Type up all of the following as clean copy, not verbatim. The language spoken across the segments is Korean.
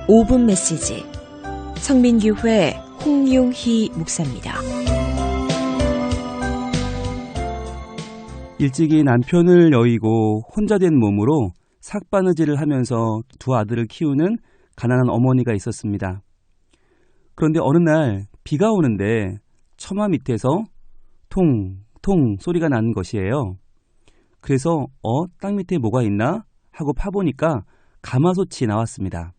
5분 메시지 성민교회 홍용희 목사입니다. 일찍이 남편을 여의고 혼자 된 몸으로 삭바느질을 하면서 두 아들을 키우는 가난한 어머니가 있었습니다. 그런데 어느 날 비가 오는데 처마 밑에서 통통 소리가 나는 것이에요. 그래서 땅 밑에 뭐가 있나 하고 파보니까 가마솥이 나왔습니다.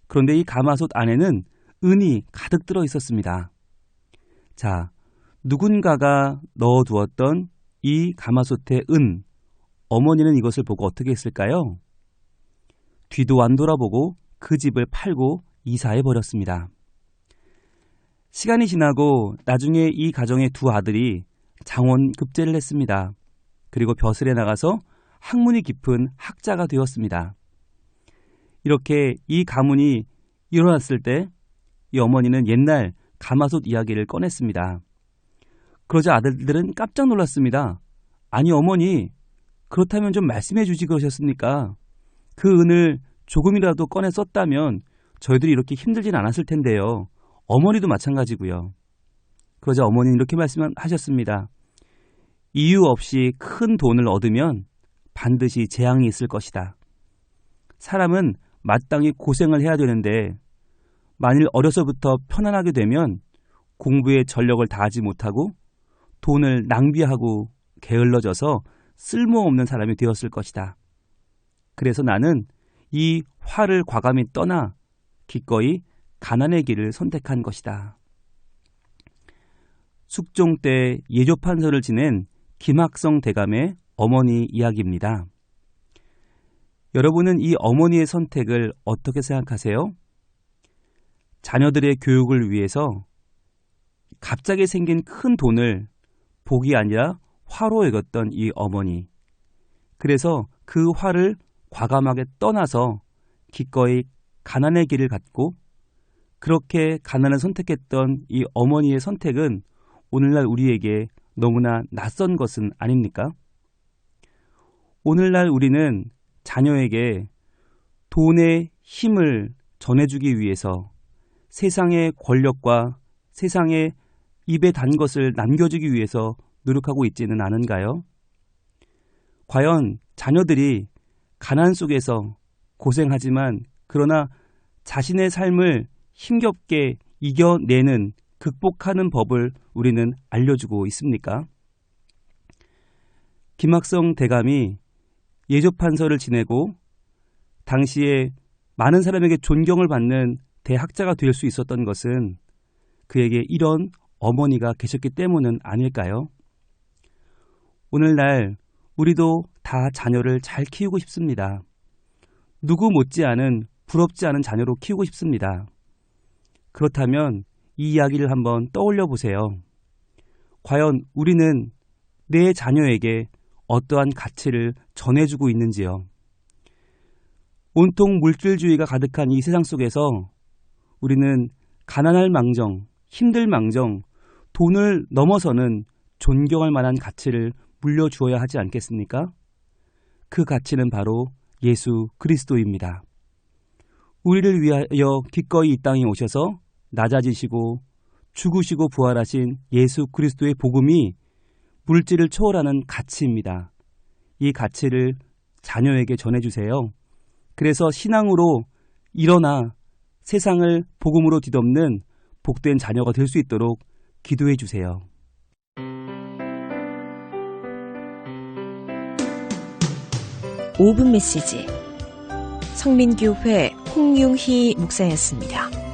그런데 이 가마솥 안에는 은이 가득 들어 있었습니다. 자, 누군가가 넣어두었던 이 가마솥의 은, 어머니는 이것을 보고 어떻게 했을까요? 뒤도 안 돌아보고 그 집을 팔고 이사해버렸습니다. 시간이 지나고 나중에 이 가정의 두 아들이 장원급제를 했습니다. 그리고 벼슬에 나가서 학문이 깊은 학자가 되었습니다. 이렇게 이 가문이 일어났을 때 이 어머니는 옛날 가마솥 이야기를 꺼냈습니다. 그러자 아들들은 깜짝 놀랐습니다. 아니 어머니, 그렇다면 좀 말씀해 주지 그러셨습니까? 그 은을 조금이라도 꺼내 썼다면 저희들이 이렇게 힘들진 않았을 텐데요. 어머니도 마찬가지고요. 그러자 어머니는 이렇게 말씀하셨습니다. 이유 없이 큰 돈을 얻으면 반드시 재앙이 있을 것이다. 사람은 마땅히 고생을 해야 되는데 만일 어려서부터 편안하게 되면 공부에 전력을 다하지 못하고 돈을 낭비하고 게을러져서 쓸모없는 사람이 되었을 것이다. 그래서 나는 이 화를 과감히 떠나 기꺼이 가난의 길을 선택한 것이다. 숙종 때 예조판서를 지낸 김학성 대감의 어머니 이야기입니다. 여러분은 이 어머니의 선택을 어떻게 생각하세요? 자녀들의 교육을 위해서 갑자기 생긴 큰 돈을 복이 아니라 화로 여겼던 이 어머니. 그래서 그 화를 과감하게 떠나서 기꺼이 가난의 길을 갔고 그렇게 가난을 선택했던 이 어머니의 선택은 오늘날 우리에게 너무나 낯선 것은 아닙니까? 오늘날 우리는 자녀에게 돈의 힘을 전해주기 위해서 세상의 권력과 세상의 입에 단 것을 남겨주기 위해서 노력하고 있지는 않은가요? 과연 자녀들이 가난 속에서 고생하지만 그러나 자신의 삶을 힘겹게 이겨내는 극복하는 법을 우리는 알려주고 있습니까? 김학성 대감이 예조판서를 지내고 당시에 많은 사람에게 존경을 받는 대학자가 될 수 있었던 것은 그에게 이런 어머니가 계셨기 때문은 아닐까요? 오늘날 우리도 다 자녀를 잘 키우고 싶습니다. 누구 못지않은 부럽지 않은 자녀로 키우고 싶습니다. 그렇다면 이 이야기를 한번 떠올려 보세요. 과연 우리는 내 자녀에게 어떠한 가치를 전해주고 있는지요? 온통 물질주의가 가득한 이 세상 속에서 우리는 가난할 망정, 힘들 망정, 돈을 넘어서는 존경할 만한 가치를 물려주어야 하지 않겠습니까? 그 가치는 바로 예수 그리스도입니다. 우리를 위하여 기꺼이 이 땅에 오셔서 낮아지시고 죽으시고 부활하신 예수 그리스도의 복음이 물질을 초월하는 가치입니다. 이 가치를 자녀에게 전해주세요. 그래서 신앙으로 일어나 세상을 복음으로 뒤덮는 복된 자녀가 될 수 있도록 기도해 주세요. (5분) 메시지 성민교회 홍용희 목사였습니다.